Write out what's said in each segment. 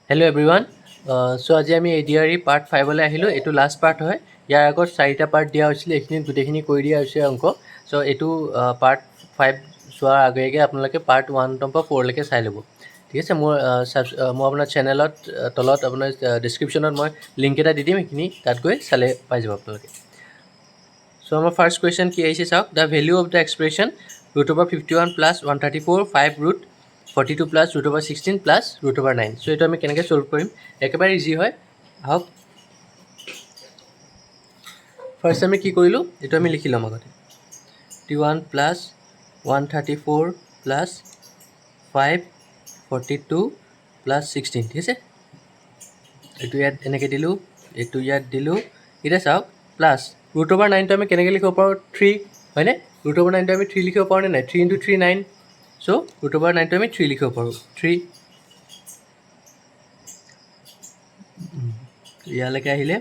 Hello' everyone চ' আজি আমি ADRE part 5লৈ আহিলোঁ। এইটো লাষ্ট পাৰ্ট হয়। ইয়াৰ আগত 4টা পাৰ্ট দিয়া হৈছিলে, এইখিনিত গোটেইখিনি কৰি দিয়া হৈছে অংক। চ' এইটো পাৰ্ট 5 চোৱাৰ আগে আগে আপোনালোকে পাৰ্ট 1ৰ পৰা 4লৈকে চাই ল'ব। ঠিক আছে, মই আপোনাৰ চেনেলত তলত আপোনাৰ ডিছক্ৰিপশ্যনত মই লিংক এটা দি দিম, সেইখিনি তাত গৈ চালে পাই যাব আপোনালোকে। চ' আমাৰ ফাৰ্ষ্ট কুৱেশ্যন কি আহিছে চাওক। The value of the expression √51 + 134 5√42 + √16 + √9। চ' এইটো আমি কেনেকৈ ছল্ভ কৰিম, একেবাৰে ইজি হয়। আহক ফাৰ্ষ্ট আমি কি কৰিলোঁ, এইটো আমি লিখি ল'ম আগতে। 51 + 134 + 542 + 16, ঠিক আছে। এইটো ইয়াত এনেকৈ দিলোঁ, এইটো ইয়াত দিলোঁ। এতিয়া চাওক প্লাছ √9টো আমি কেনেকৈ লিখিব পাৰোঁ, 3 হয়নে? √9টো আমি 3 লিখিব পাৰোঁনে নাই? 3 × 3 9। চ' √9টো আমি 3 লিখিব পাৰোঁ, 3। ইয়ালৈকে আহিলে,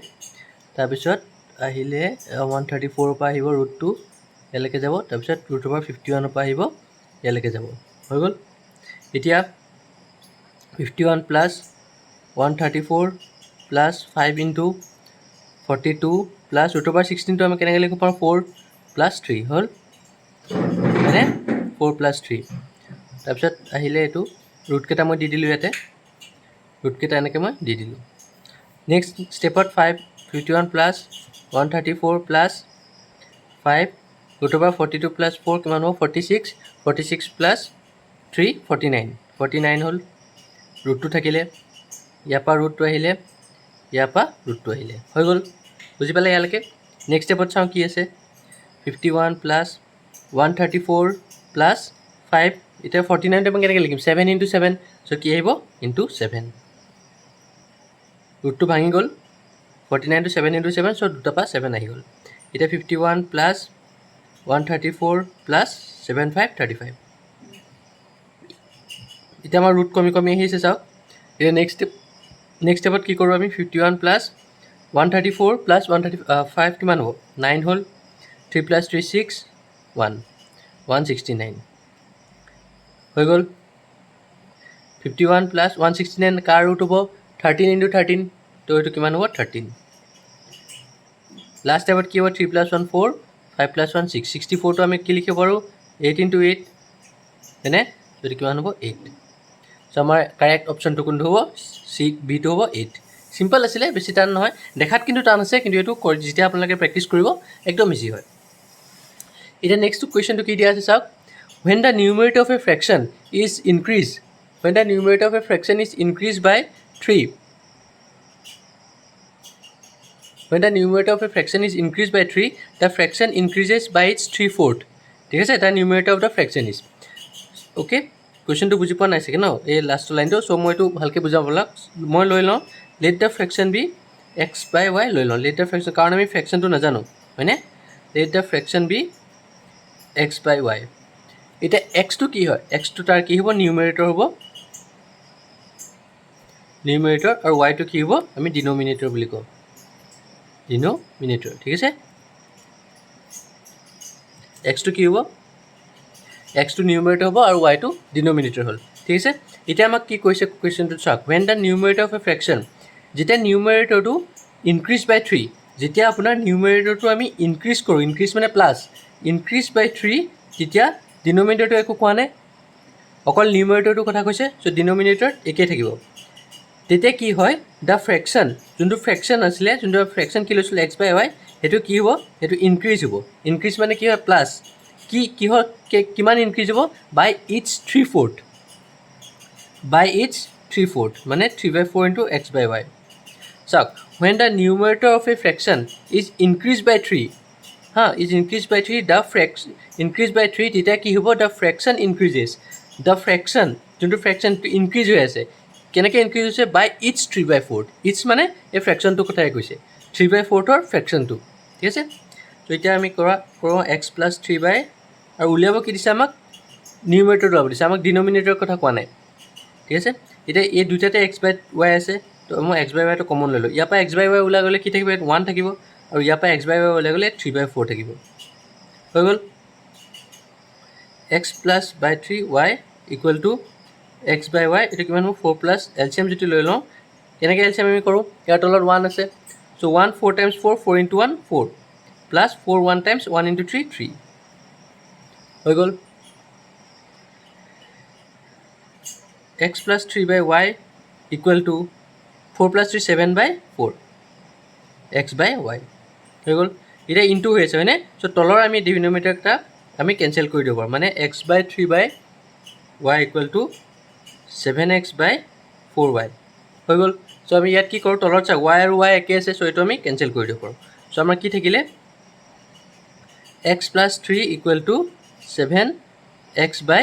তাৰপিছত আহিলে 134ৰ পৰা আহিব √2, ইয়ালৈকে যাব। তাৰপিছত √51ৰ পৰা আহিব, ইয়ালৈকে যাব। হৈ গ'ল। এতিয়া 51 + 134 + 5 × 42 + √16টো আমি কেনেকৈ লিখিব পাৰোঁ, 4 + 3 হ'ল, হয়নে? 4 + 3। তাৰপিছত আহিলে এইটো ৰুটকেইটা মই দি দিলোঁ ইয়াতে, ৰুটকেইটা এনেকৈ মই দি দিলোঁ। নেক্সট ষ্টেপত 51 + 134 + 5 √42 + 4 কিমান হ'ব, 46 + 3 49 49 হ'ল। ৰুটটো থাকিলে, ইয়াৰ পৰা ৰুটটো আহিলে, ইয়াৰ পৰা ৰুটটো আহিলে, হৈ গ'ল। বুজি পালে ইয়ালৈকে? নেক্সট ষ্টেপত চাওঁ কি আছে। 51 + 134 + 5, এতিয়া 49টো আমি কেনেকৈ লিখিম, 7 × 7। চ' কি আহিব, × 7। ৰুটটো ভাঙি গ'ল, 49টো 7 × 7, চ' 2টাৰ পৰা 7 আহি গ'ল। এতিয়া 51 + 134 + 7 5 35। এতিয়া আমাৰ ৰুট কমি কমি আহিছে চাওক। এতিয়া নেক্সট ষ্টেপত কি কৰোঁ আমি, 51 + 134 + 135 কিমান হ'ব, 9 হ'ল। 3 + 3 6 1 169 হৈ গ'ল। 51 + 169 কাৰ ৰুট হ'ব, 13 × 13, তো এইটো কিমান হ'ব, 13। লাষ্ট ষ্টেপত কি হ'ব, 3 + 1 4 5 + 1 6 64টো আমি কি লিখিব পাৰোঁ, 8 × 8, হয়নে? এইটো কিমান হ'ব, 8। চ' আমাৰ কাৰেক্ট অপশ্যনটো কোনটো হ'ব, বিটো হ'ব, 8। চিম্পল আছিলে, বেছি টান নহয়। দেখাত কিন্তু টান আছে, কিন্তু এইটো যেতিয়া আপোনালোকে প্ৰেক্টিছ কৰিব একদম ইজি হয়। এতিয়া নেক্সট কুৱেশ্যনটো কি দিয়া আছে চাওক। when the numerator of a fraction is increased by 3, when the numerator of a fraction is increased by 3, the fraction increases by its 3/4. ঠিক আছে, the numerator of the fraction is, okay. কুৱেশ্যনটো বুজি পোৱা নাই চাগে ন, এই লাষ্ট লাইনটো। চ' মই এইটো ভালকৈ বুজাম আপোনাক। মই লৈ লওঁ late the fraction be x/y লৈ লওঁ, লেট দ্য ফ্ৰেকশ্যন, কাৰণ আমি ফ্ৰেকশ্যনটো নাজানো, হয়নে? Let the fraction be x/y। এতিয়া এক্সটো কি হয়, এক্সটো তাৰ কি হ'ব, নিউমেৰেটৰ হ'ব, নিউমেৰেটৰ, আৰু ৱাইটো কি হ'ব, আমি ডিন'মিনেটৰ বুলি কওঁ, ডিন'মিনেটৰ। ঠিক আছে, এক্সটো কি হ'ব, এক্সটো নিউমেৰেটৰ হ'ব আৰু ৱাইটো ডিন'মিনেটৰ হ'ল। ঠিক আছে, এতিয়া আমাক কি কৈছে কুৱেশ্যনটোত চাওক। when the numerator of a fraction, যেতিয়া নিউমেৰেটৰটো ইনক্ৰিজ বাই 3, যেতিয়া আপোনাৰ নিউমেৰেটৰটো আমি ইনক্ৰিজ কৰোঁ, ইনক্ৰিজ মানে প্লাছ, ইনক্ৰিজ বাই 3, তেতিয়া ডিন'মিনেটৰটো একো কোৱা নাই, অকল নিউমেৰেটৰটোৰ কথা কৈছে। চ' ডিন'মিনেটৰ একেই থাকিব। তেতিয়া কি হয়, দ্য ফ্ৰেকশ্যন, যোনটো ফ্ৰেকশ্যন আছিলে, যোনটো ফ্ৰেকশ্যন কি লৈছিলে, x/y, সেইটো কি হ'ব, সেইটো ইনক্ৰিজ হ'ব। ইনক্ৰিজ মানে কি হয়, প্লাছ, কিহত কিমান ইনক্ৰিজ হ'ব, বাই ইটছ 3/4, বাই ইটছ 3/4, মানে 3/4 × x/y। চাওক, when the numerator of a fraction is increased by 3, is increased by 3, the fraction increased by 3, তেতিয়া কি হ'ব, the fraction increases, the fraction, যোনটো ফ্ৰেকশ্যনটো ইনক্ৰিজ হৈ আছে, কেনেকৈ ইনক্ৰিজ হৈছে, বাই ইটছ 3/4। ইটছ মানে এই ফ্ৰেকশ্যনটোৰ কথাই কৈছে, 3/4ৰ ফ্ৰেকশ্যনটো। ঠিক আছে, ত' এতিয়া আমি কৰোঁ x + 3/, আৰু উলিয়াব কি দিছে আমাক, নিউমেৰেটৰটো উলিয়াব দিছে, আমাক ডিন'মিনেটৰৰ কথা কোৱা নাই। ঠিক আছে, এতিয়া এই দুইটাতে x/y আছে, তো মই x/y টো কমন লৈ লওঁ। ইয়াৰ পৰা x/y ওলাই গ'লে কি থাকিব, 1 থাকিব, আৰু ইয়াৰ পৰা x/y ওলাই গ'লে 3/4 থাকিব। হৈ গ'ল, x + 3y = x by Y এইটো কিমান হ'ব 4 প্লাছ এলচিএম যদি লৈ লওঁ কেনেকৈ এলচিএম আমি কৰোঁ ইয়াৰ তলত 1 আছে so' 1 4 times 4 4 into 1 4 plus 4 1 times 1 into 3 3 হৈ গ'ল x plus 3 by y equal to 4 plus 3 7 by 4 x by y হৈ গ'ল এতিয়া ইনটু হৈ আছে হয়নে চ' তলৰ আমি ডিনমিনেটৰটা আমি কেঞ্চেল কৰি দিব পাৰোঁ মানে x by 3 by y equal to 7x by 4y হৈ গ'ল চ' আমি ইয়াত কি কৰোঁ তলত চাওক y আৰু y একে আছে চ' এইটো আমি কেঞ্চেল কৰি দিব পাৰোঁ চ' আমাৰ কি থাকিলে x plus 3 equal to 7x বাই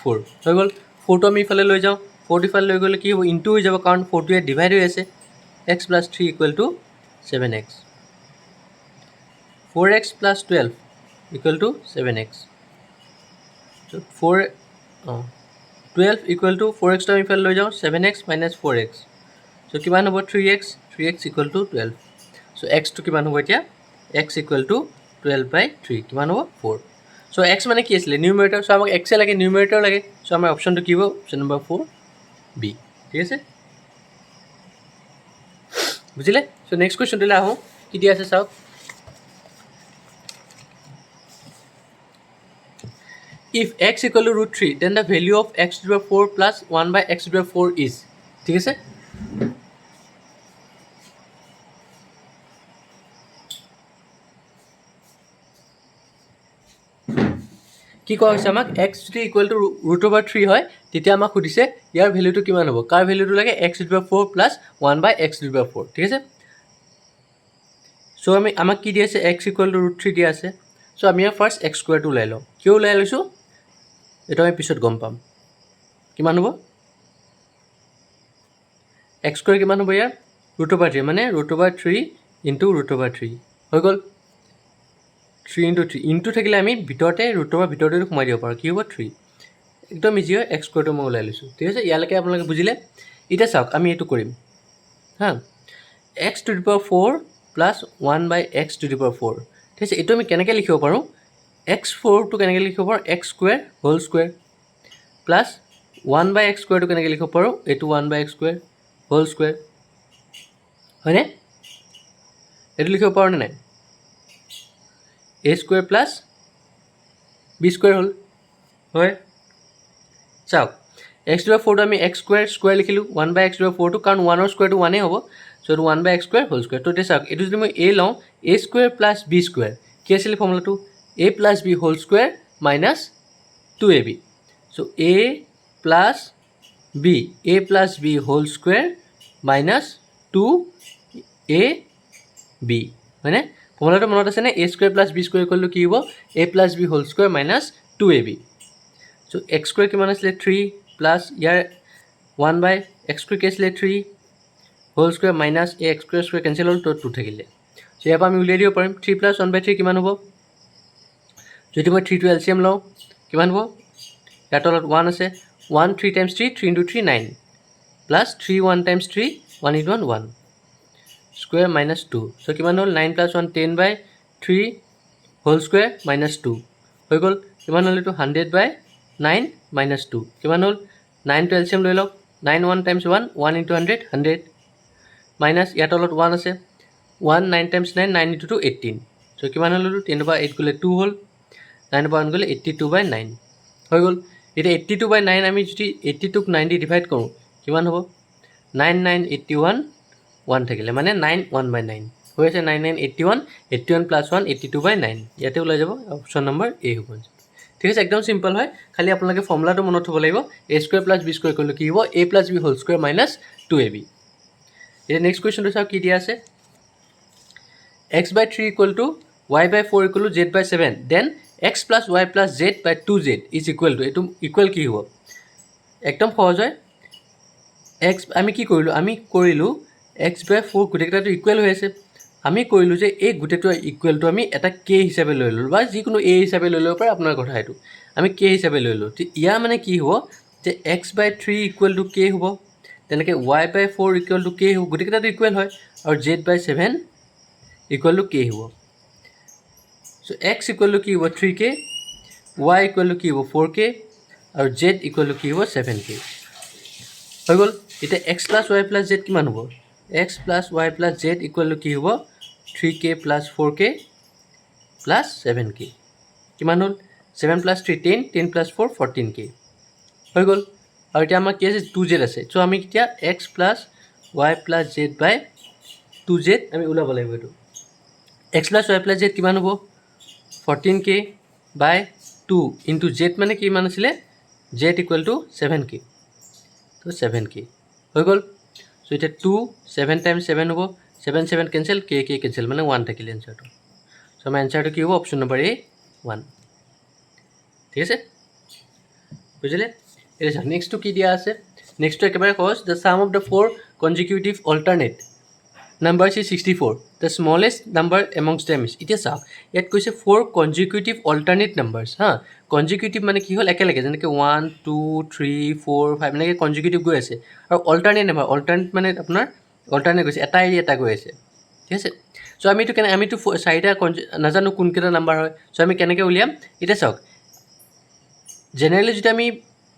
4 হৈ গ'ল 4টো আমি ইফালে লৈ যাওঁ 4টো ইফালে লৈ গ'লে কি হ'ব ইনটু হৈ যাব কাৰণ 4টো ইয়াত ডিভাইড হৈ আছে x plus 3 equal to 7x 4x plus 12 equal to 7x so' 12 equal to 4x টো আমি ইফালে লৈ যাওঁ 7x মাইনাছ 4x চ' কিমান হ'ব 3x ইকুৱেল টু 12 চ' এক্সটো কিমান হ'ব এতিয়া x ইকুৱেল টু 12 বাই 3 কিমান হ'ব 4 চ' x মানে কি আছিলে নিউমেৰেটৰ চ' আমাক এক্সে লাগে নিউমেৰেটৰ লাগে চ' আমাৰ অপশ্যনটো কি হ'ব অপশ্যন নম্বৰ 4 বি ঠিক আছে বুজিলে চ' নেক্সট কুৱেশ্যনটোলৈ আহোঁ কি দিয়া আছে চাওক if x equal to root 3 then the value of x to the power 4 plus 1 by x to the power 4 is ঠিক আছে কি কোৱা হৈছে আমাক x যদি ইকুৱেল টু ৰুট অভাৰ 3 হয় তেতিয়া আমাক সুধিছে ইয়াৰ ভেলুটো কিমান হ'ব কাৰ ভেলুটো লাগে x to the power 4 plus 1 by x to the power 4 ঠিক আছে চ' আমাক কি দিয়া আছে x ইকুৱেল টু ৰুট 3 দিয়া আছে চ' আমি ইয়াৰ ফাৰ্ষ্ট x স্কুৱেৰটো ওলাই লওঁ কিয় ওলাই লৈছোঁ এইটো আমি পিছত গম পাম কিমান হ'ব x স্কুৱেৰ কিমান হ'ব ইয়াৰ ৰুট অভাৰ 3 মানে root over 3 into root over 3 হৈ গ'ল 3 ইনটু 3 ইনটু থাকিলে আমি ভিতৰতে ৰুট অভাৰ ভিতৰতে সোমাই দিব পাৰোঁ কি হ'ব 3 একদম ইজি হয় x স্কুৱেৰটো মই ওলাই লৈছোঁ ঠিক আছে ইয়ালৈকে আপোনালোকে বুজিলে এতিয়া চাওক আমি এইটো কৰিম হা x to the power 4 plus 1 by x to the power 4 ঠিক আছে এইটো আমি কেনেকৈ লিখিব পাৰোঁ x4টো কেনেকৈ লিখিব পাৰোঁ x square whole square plus 1 by x স্কুৱেৰটো কেনেকৈ লিখিব পাৰোঁ এইটো 1 by x square whole square হয়নে এইটো লিখিব পাৰোঁনে নাই a square plus b square হ'ল হয় চাওক x টু দি পাৱাৰ 4টো আমি x স্কুৱেৰ লিখিলোঁ 1 by x to the power 4টো কাৰণ 1ৰ স্কুৱেৰটো 1 হ'ব চ' এইটো 1 by x square whole square তো এতিয়া চাওক এইটো যদি মই a লওঁ a square plus b square কি আছিলে ফৰ্মুলাটো a plus b whole square minus 2ab so' a plus b whole square minus 2ab হয়নে ফৰ্মুলাটো মনত আছেনে a square plus b square equal to কি হ'ব a plus b whole square minus 2ab so' x square কিমান আছিলে 3 plus ইয়াৰ 1 by x square কি আছিলে 3 whole square minus a x square cancel হ'ল তো 2 থাকিলে চ' ইয়াৰ পৰা আমি উলিয়াই দিব পাৰিম 3 প্লাছ 1 বাই 3 কিমান হ'ব যদি মই 3 টো এলচিএম লওঁ কিমান হ'ব ইয়াৰ তলত 1 আছে 1 3 times 3 3 into 3 9 plus 3 1 times 3 1 into 1 1 square minus 2 চ' কিমান হ'ল 9 প্লাছ 1 10 বাই 3 হোল স্কুৱেৰ মাইনাছ 2 হৈ গ'ল কিমান হ'ল এইটো 100 বাই 9 মাইনাছ 2 কিমান হ'ল 9 টো এলচিএম লৈ লওক 9 1 টাইমছ 1 1 ইনটু 100 100 মাইনাছ ইয়াৰ তলত 1 আছে 1 9 টাইমছ 9 9 ইনটু 2 18 চ' কিমান হ'ল 10 বাই 8 গ'লে 2 হ'ল 9 বাই 1 গ'লে 82 বাই 9 হৈ গ'ল এতিয়া 82 বাই 9 আমি যদি 82ক 9 দি ডিভাইড কৰোঁ কিমান হ'ব 9 9 81 1 থাকিলে মানে 9 1 বাই 9 হৈ আছে 9 9 81 81 প্লাছ 1 82 বাই 9 ইয়াতে ওলাই যাব অপশ্যন নম্বৰ এ হ'ব ঠিক আছে একদম চিম্পল হয় খালি আপোনালোকে ফৰ্মুলাটো মনত থ'ব লাগিব a square plus b square কৰিলে কি হ'ব a plus b whole square minus 2ab এতিয়া নেক্সট কুৱেশ্যনটো চাওক কি দিয়া আছে x by 3 equal to y by 4 equal to z by 7 then x plus y plus z by 2z is equal to এইটো ইকুৱেল কি হ'ব একদম সহজ হয় x আমি কি কৰিলোঁ x বাই 4 গোটেইকেইটাটো ইকুৱেল হৈ আছে আমি কৰিলোঁ যে এই গোটেইটো ইকুৱেলটো আমি এটা k হিচাপে লৈ ল'লোঁ বা যিকোনো a হিচাপে লৈ ল'ব পাৰে আপোনাৰ কথা এইটো আমি k হিচাপে লৈ ল'লোঁ ইয়াৰ মানে কি হ'ব যে x by 3 equal to k হ'ব তেনেকৈ y by 4 equal to k হ'ব গোটেইকেইটাটো ইকুৱেল হয় আৰু z by 7 equal to k হ'ব চ' x ইকুৱেল টু কি হ'ব 3k y ইকুৱেল টু কি হ'ব 4k আৰু z ইকুৱেল টু কি হ'ব 7k হৈ গ'ল এতিয়া X plus Y plus Z কিমান হ'ব x plus Y plus Z equal to কি হ'ব 3k plus 4k plus 7k কিমান হ'ল 7 প্লাছ 3 10 10 প্লাছ 4 14k হৈ গ'ল আৰু এতিয়া আমাৰ কি আছে 2z আছে চ' আমি এতিয়া X plus Y plus Z by 2z আমি ওলাব লাগিব এইটো X plus Y plus Z কিমান হ'ব 14k বাই 2 ইনটু জেড মানে কিমান আছিলে জেড ইকুৱেল টু 7k তো 7k হৈ গ'ল চ' এতিয়া 2 7 টাইমছ 7 হ'ব 7 7 কেঞ্চেল k কেঞ্চেল মানে 1 থাকিলে এনচাৰটো চ' আমাৰ এনচাৰটো কি হ'ব অপশ্যন নম্বৰ এ 1 ঠিক আছে বুজিলে এতিয়া চাওক নেক্সটটো কি দিয়া আছে নেক্সটটো একেবাৰে সহজ the sum of the 4 consecutive alternate numbers is 64 the smallest number amongst them is এতিয়া চাওক ইয়াত কৈছে 4 consecutive alternate numbers হা consecutive মানে কি হ'ল একেলগে যেনেকৈ 1 2 3 4 5 এনেকৈ consecutive গৈ আছে আৰু alternate number alternate মানে আপোনাৰ alternate গৈছে এটা এৰি এটা গৈ আছে ঠিক আছে চ' আমিতো চাৰিটা নাজানো কোনকেইটা নাম্বাৰ হয় চ' আমি কেনেকৈ উলিয়াম এতিয়া চাওক জেনেৰেলি যদি আমি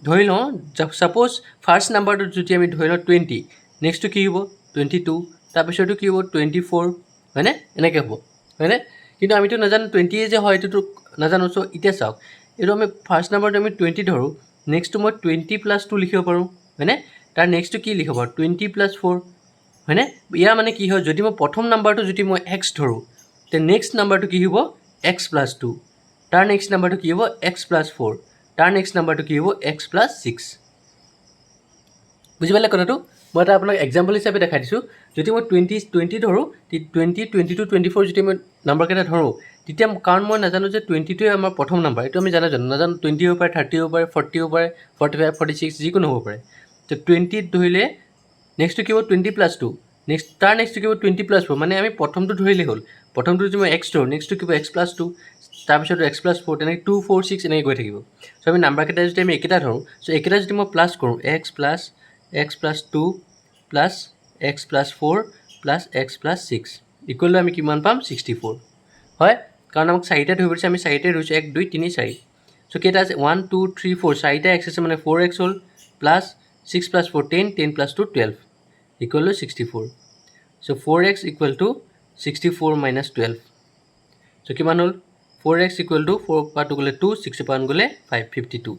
ধৰি লওঁ ছাপ'জ ফাৰ্ষ্ট নাম্বাৰটো যদি আমি ধৰি লওঁ 20 নেক্সটটো কি হ'ব 22 তাৰপিছতো কি হ'ব 24 হয়নে এনেকৈ হ'ব হয়নে কিন্তু আমিতো নাজানো 20 যে হয় এইটোতো নাজানো চ' এতিয়া চাওক এইটো আমি ফাৰ্ষ্ট নাম্বাৰটো আমি 20 ধৰোঁ নেক্সটটো মই 20 প্লাছ 2 লিখিব পাৰোঁ হয়নে তাৰ নেক্সটটো কি লিখিব 20 প্লাছ 4 হয়নে ইয়াৰ মানে কি হয় যদি মই প্ৰথম নাম্বাৰটো যদি মই এক্স ধৰোঁ তে নেক্সট নাম্বাৰটো কি হ'ব এক্স প্লাছ 2 তাৰ নেক্সট নাম্বাৰটো কি হ'ব এক্স প্লাছ 4 তাৰ নেক্সট নাম্বাৰটো কি হ'ব এক্স প্লাছ 6 বুজি পালে কথাটো মই এটা আপোনাক এক্সাম্পল হিচাপে দেখাই দিছোঁ যদি মই 20 ধৰোঁ 20 22 24 যদি মই নাম্বাৰকেইটা ধৰোঁ তেতিয়া কাৰণ মই নাজানো যে 20টোৱে আমাৰ প্ৰথম নাম্বাৰ এইটো আমি নাজানো 20 হ'ব পাৰে 30 হ'ব পাৰে 40 হ'ব পাৰে 45 46 যিকোনো হ'ব পাৰে তো 20 ধৰিলে নেক্সটটো কি হ'ব 20 প্লাছ 2 তাৰ নেক্সটটো কি হ'ব 20 প্লাছ 4 মানে আমি প্ৰথমটো ধৰিলেই হ'ল প্ৰথমটো যদি মই এক্স ধৰোঁ নেক্সটটো কি হ'ব এক্স প্লাছ 2 তাৰপিছত এক্স প্লাছ 4 তেনেকৈ 2 4 6 এনেকৈ গৈ থাকিব চ' আমি নাম্বাৰকেইটা যদি আমি একেটা ধৰোঁ চ' একেটা যদি মই প্লাছ কৰোঁ x plus 2 plus x plus 4 plus x plus 6 equal to আমি কিমান পাম 64 হয় কাৰণ আমাক চাৰিটা ধৰিব দিছে আমি চাৰিটাই ধৰিছোঁ 1 2 3 4 চ' কেইটা আছে 1 2 3 4 চাৰিটা এক্স আছে মানে 4x হ'ল plus 6 plus 4 10 10 plus 2 12 equal to 64 so' 4x equal to 64 minus 12 চ' কিমান হ'ল 4x ইকুৱেল টু 4 পৰা 2 গ'লে 2 6 পৰা 1 গ'লে 5 52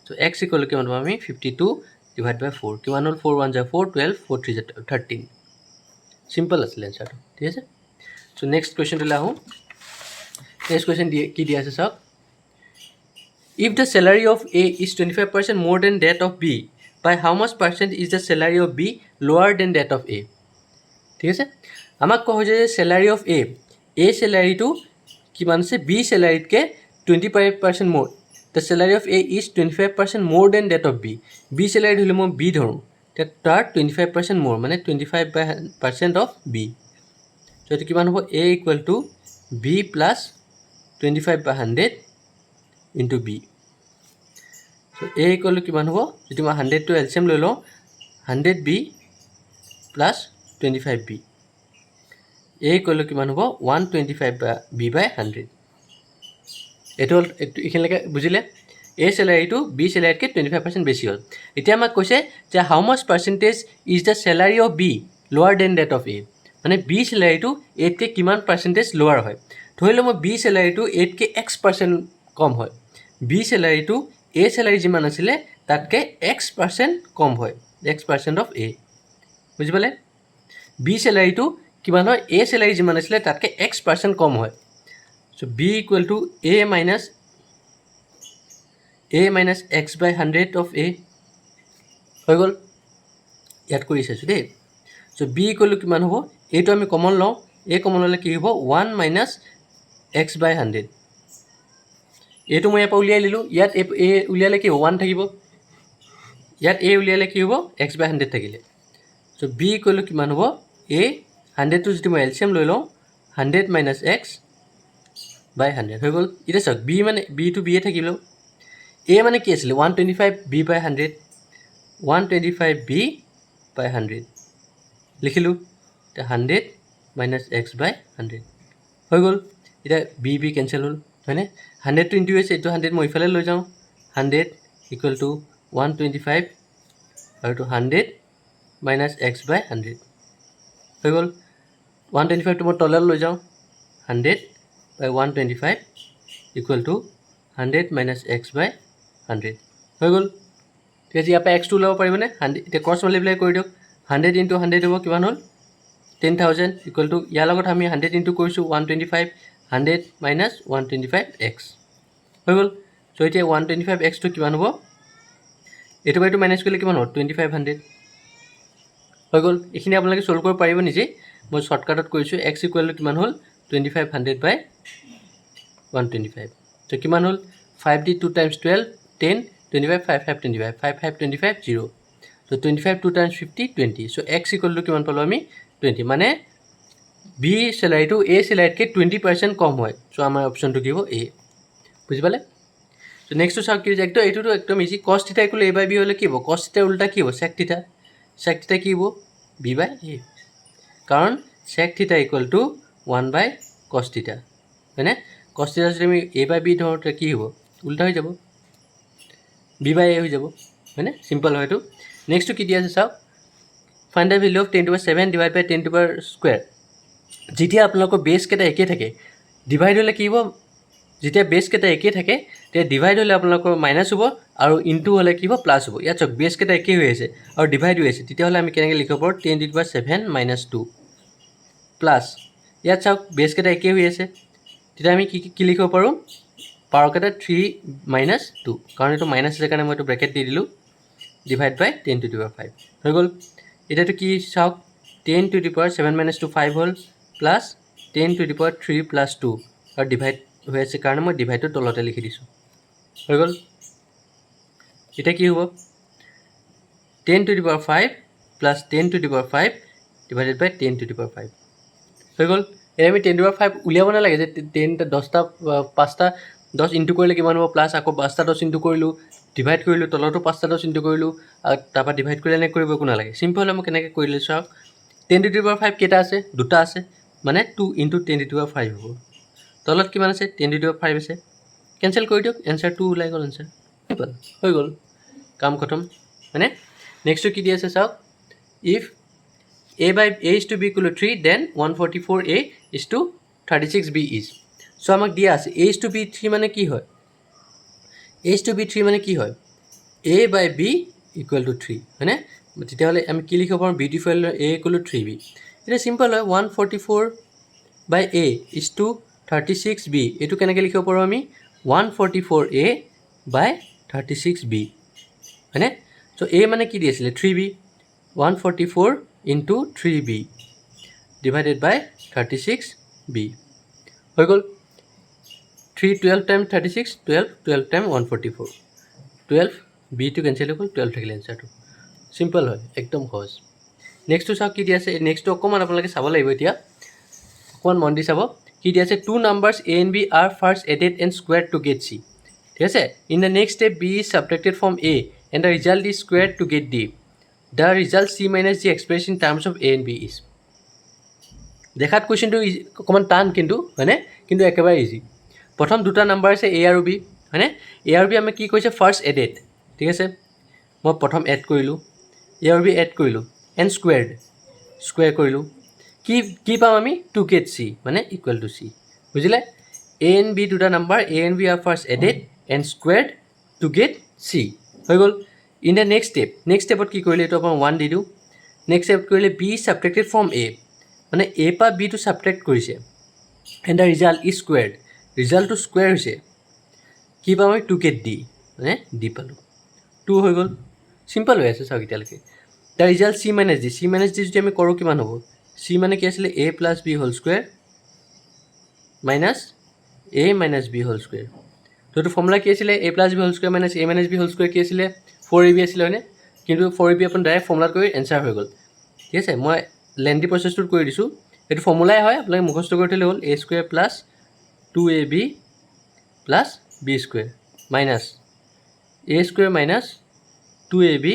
চ' x ইকুৱেল টু কিমান পাম আমি 52 ডিভাইড বাই 4 কিমান হ'ল 4 1 4 12 4 3 13 চিম্পল আছিলে এনচাৰটো ঠিক আছে চ' নেক্সট কুৱেশ্যনটোলৈ আহোঁ নেক্সট কুৱেশ্যন কি দিয়া আছে চাওক if the salary of A is 25% more than that of b by how much percent is the salary of b lower than that of a ঠিক আছে আমাক কোৱা হৈছে যে চেলাৰী অফ এ চেলাৰীটো কিমান আছে বি চেলাৰীতকৈ 25% মোৰ the salary of A is 25% more than that of B. B salary ধৰিলে মই B ধৰোঁ তাৰ 25% more মানে 25% of B. চ' এইটো কিমান হ'ব A equal to B plus 25/100 into B. So' A equal to কিমান হ'ব যদি মই 100টো এলচিএম লৈ লওঁ 100B plus 25B. A equal to কিমান হ'ব 125B/100. এইটো হ'ল এইখিনিলৈকে বুজিলে এ চেলাৰীটো বি চেলাৰীতকৈ 25% বেছি হ'ল এতিয়া আমাক কৈছে যে how much percentage is the salary of B lower than that of A মানে বি চেলাৰীটো এতকৈ কিমান পাৰ্চেণ্টেজ লোৱাৰ হয় ধৰি লওঁ মই বি চেলাৰীটো এতকৈ x% কম হয় বি চেলাৰীটো এ চেলাৰী যিমান আছিলে তাতকৈ x% কম হয় x% অফ এ বুজি পালে বি চেলাৰীটো কিমান হয় এ চেলাৰী যিমান আছিলে তাতকৈ x% কম হয় So B equal to A minus x/100 of A হৈ গ'ল ইয়াত কৰি চাইছোঁ দেই চ' B equal to কিমান হ'ব এইটো আমি কমন লওঁ A কমন ল'লে কি হ'ব 1 minus x/100 এইটো মই ইয়াৰ পৰা উলিয়াই দিলোঁ ইয়াত A উলিয়ালে কি হ'ব 1 থাকিব ইয়াত A উলিয়ালে কি হ'ব x/100 থাকিলে চ' B equal to কিমান হ'ব A 100টো যদি মই এলচিএম লৈ লওঁ 100 minus x/100 হৈ গ'ল এতিয়া চাওক বি মানে বিটো বিয়ে থাকিব এ মানে কি আছিলে 125B/100 125B/100 লিখিলোঁ এতিয়া 100 minus x/100 হৈ গ'ল এতিয়া বি কেঞ্চেল হ'ল হয়নে 100টো ইনটু হৈছে এইটো 100 মই ইফালে লৈ যাওঁ 100 ইকুৱেল টু 125 আৰু এইটো 100 মাইনাছ এক্স বাই 100 হৈ গ'ল 125টো মই তললৈ লৈ যাওঁ 100 বাই 125 ইকুৱেল টু 100 মাইনাছ এক্স বাই 100 হৈ গ'ল ঠিক আছে ইয়াৰ পৰা এক্সটো ওলাব পাৰিবনে 100 এতিয়া ক্ৰছ মাল্টিপ্লাই কৰি দিয়ক 100 ইনটু 100 হ'ব কিমান হ'ল 10,000 ইকুৱেল টু ইয়াৰ লগত আমি 100 ইনটু কৰিছোঁ 125 100 মাইনাছ 125 এক্স হৈ গ'ল চ' এতিয়া 125 এক্সটো কিমান হ'ব এইটো বাইটো মাইনাছ কৰিলে কিমান হ'ব 2500 হৈ গ'ল এইখিনি আপোনালোকে সলভ কৰিব পাৰিব নিজে মই শৰ্টকাটত কৰিছোঁ এক্স ইকুৱেল টু কিমান হ'ল 2500 বাই 125 চ' কিমান হ'ল 5d 2 times 12 10 25 5 5 25 5 5 25 0 so' 25 2 times 50 20 so' x equal to কিমান পালোঁ আমি 20 মানে বি চেলাৰীটো এ চেলাৰীতকৈ 20% কম হয় চ' আমাৰ অপশ্যনটো কি হ'ব এ বুজি পালে চ' নেক্সটটো চাওক কি হৈছে এইটোতো একদম ইজি কষ্ট থিটা ইকুৱেল এ বাই বি হ'লে কি হ'ব কষ্ট থিটাৰ উল্টা কি হ'ব চেক থিটা কি হ'ব বি বাই এ কাৰণ চেক থিটা ইকুৱেল টু 1 বাই কষ্ট থিটা হয়নে কষ্ট থিটা যদি আমি এ বাই বি ধৰোঁ তেতিয়া কি হ'ব উল্টা হৈ যাব বি বাই এ হৈ যাব হয়নে চিম্পল হয় এইটো নেক্সটটো কি দিয়া আছে চাওক find the value of 10⁻7 divide by 10⁻² যেতিয়া আপোনালোকৰ বেছকেইটা একেই থাকে ডিভাইড হ'লে কি হ'ব যেতিয়া বেছকেইটা একেই থাকে তেতিয়া ডিভাইড হ'লে আপোনালোকৰ মাইনাছ হ'ব আৰু ইনটু হ'লে কি হ'ব প্লাছ হ'ব ইয়াত চাওক বেছকেইটা একেই হৈ আছে আৰু ডিভাইড হৈ আছে তেতিয়াহ'লে আমি কেনেকৈ লিখিব পাৰোঁ 10⁻7 - 2 প্লাছ ইয়াত চাওক বেছকেইটা একেই হৈ আছে তেতিয়া আমি কি লিখিব পাৰোঁ পাৱাৰকেইটা 3 - 2 কাৰণ এইটো মাইনাছ আছে কাৰণে মই এইটো ব্ৰেকেট দি দিলোঁ ডিভাইড বাই 10⁵ হৈ গ'ল এতিয়াতো কি চাওক 10⁻7 - 2 5 হ'ল প্লাছ 10⁻3 + 2 আৰু ডিভাইড হৈ আছে কাৰণে মই ডিভাইডটো তলতে লিখি দিছোঁ হৈ গ'ল এতিয়া কি হ'ব 10⁵ প্লাছ 10⁵ ডিভাইডেড বাই 10⁵ হৈ গ'ল এই আমি 10⁵ উলিয়াব নালাগে যে 10টা 5টা 10 ইনটু কৰিলে কিমান হ'ব প্লাছ আকৌ 5টা 10 ইনটু কৰিলোঁ ডিভাইড কৰিলোঁ তলতো 5টা 10 ইনটু কৰিলোঁ আৰু তাৰপৰা ডিভাইড কৰিলে এনেকৈ কৰিব একো নালাগে চিম্পল মই কেনেকৈ কৰিলোঁ চাওক 10⁵ কেইটা আছে দুটা আছে মানে 2 ইনটু 10⁵ হ'ব তলত কিমান আছে 10⁵ আছে কেঞ্চেল কৰি দিয়ক এনচাৰ 2 ওলাই গ'ল এনচাৰ চিম্পল হৈ গ'ল কাম খতম হয়নে নেক্সটটো কি দি আছে চাওক if a by a is to b equal to 3 then 144a is to 36b is so আমাক দিয়া আছে a is to b 3 মানে কি হয় a is to b 3 মানে কি হয় a by b equal to 3 হয়নে তেতিয়াহ'লে আমি কি লিখিব পাৰোঁ b ডিফাইল a equal to 3b এটা চিম্পল হয় 144 by a is to 36b এইটো কেনেকৈ লিখিব পাৰোঁ আমি 144a by 36b হয়নে চ' a মানে কি দি আছিলে 3b 144 into 3b divided by 36b হৈ গ'ল 3 12 times 36 12 12 times 144 12 b to cancel হৈ গ'ল 12 থাকিলে এনচাৰটো চিম্পল হয় একদম সহজ নেক্সটটো চাওক কি দি আছে নেক্সটটো অকণমান আপোনালোকে চাব লাগিব এতিয়া অকণমান মন দি চাব কি দি আছে 2 numbers a and b are first added and squared to get c ঠিক আছে in the next step b is subtracted from a and the result is squared to get d the result c minus the expressed in terms of a and b is দেখাত কুৱেশ্যনটো অকণমান টান কিন্তু হয়নে কিন্তু একেবাৰে easy প্ৰথম দুটা number আছে a আৰু b হয়নে a আৰু b আমি কি কৈছে ফাৰ্ষ্ট এডেড ঠিক আছে মই প্ৰথম এড কৰিলোঁ a আৰু b এড কৰিলোঁ এণ্ড স্কুৱেৰ কৰিলোঁ কি পাম আমি 2 get c মানে ইকুৱেল টু c বুজিলে a and b দুটা number a and b are first added and squared to get c হৈ গ'ল in the next stepত কি কৰিলে এইটো আপোনাৰ 1 দি দিওঁ নেক্সট ষ্টেপ কৰিলে b subtracted from a মানে a পৰা b টো ছাবট্ৰেক্ট কৰিছে এণ্ড দ্য ৰিজাল্ট ইজ স্কুৱেৰ্ড ৰিজাল্টটো স্কুৱেৰ হৈছে কি পাম আমি 2 get d মানে d পালোঁ 2 হৈ গ'ল চিম্পল হৈ আছে চাওক এতিয়ালৈকে the result c minus d যদি আমি কৰোঁ কিমান হ'ব c মানে কি আছিলে a plus b whole square minus a minus b whole square তো এইটো ফৰ্মুলা কি আছিলে a plus b whole square minus a minus b whole square কি আছিলে 4ab আছিলে হয়নে কিন্তু 4ab আপুনি ডাইৰেক্ট ফৰ্মুলাত কৰি এনচাৰ হৈ গ'ল ঠিক আছে মই লেন্থি প্ৰচেছটোত কৰি দিছোঁ এইটো ফৰ্মুলাই হয় আপোনালোকে মুখস্থ কৰি থ'লে হ'ল a square plus 2ab plus b square minus a square minus 2ab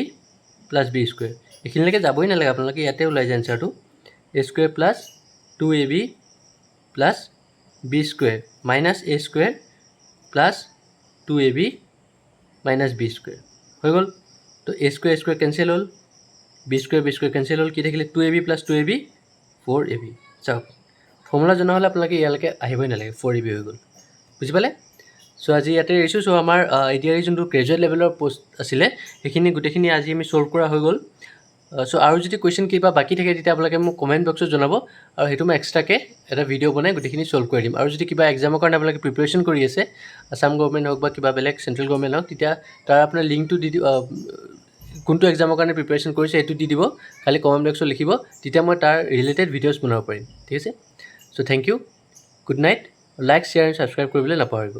plus b square এইখিনিলৈকে যাবই নালাগে আপোনালোকে ইয়াতে ওলাই যায় এনচাৰটো a square plus 2ab plus b square minus a square plus 2ab minus b square হৈ গ'ল তো a স্কুৱেৰ কেঞ্চেল হ'ল, b স্কুৱেৰ কেঞ্চেল হ'ল, কি থাকিলে 2ab + 2ab 4ab। চাওক ফৰ্মুলা জনা হ'লে আপোনালোকে ইয়ালৈকে আহিবই নালাগে, 4ab হৈ গ'ল। বুজি পালে? চ' আজি ইয়াতে এৰিছোঁ। চ' আমাৰ এডিআৰই যোনটো গ্ৰেজুৱেট লেভেলৰ পষ্ট আছিলে সেইখিনি গোটেইখিনি আজি আমি ছল্ভ কৰা হৈ গ'ল। চ' আৰু যদি কুৱেশ্যন কিবা বাকী থাকে তেতিয়া আপোনালোকে মোক কমেণ্ট বক্সত জনাব, আৰু সেইটো মই এক্সট্ৰাকৈ এটা ভিডিঅ' বনাই গোটেইখিনি ছল্ভ কৰি দিম। আৰু যদি কিবা এক্সামৰ কাৰণে আপোনালোকে প্ৰিপেৰেশ্যন কৰি আছে, আছাম গভৰ্ণমেণ্ট হওক বা কিবা বেলেগ চেণ্ট্ৰেল গভৰ্ণমেণ্ট হওক, তেতিয়া তাৰ আপোনাৰ লিংকটো দি কোনটো এক্সামৰ কাৰণে প্ৰিপেৰেশ্যন কৰিছে সেইটো দি দিব, খালি কমেণ্ট বক্সত লিখিব, তেতিয়া মই তাৰ ৰিলেটেড ভিডিঅ'ছ বনাব পাৰিম। ঠিক আছে? So' thank you, good night. Like share and subscribe কৰিবলৈ নাপাহৰিব।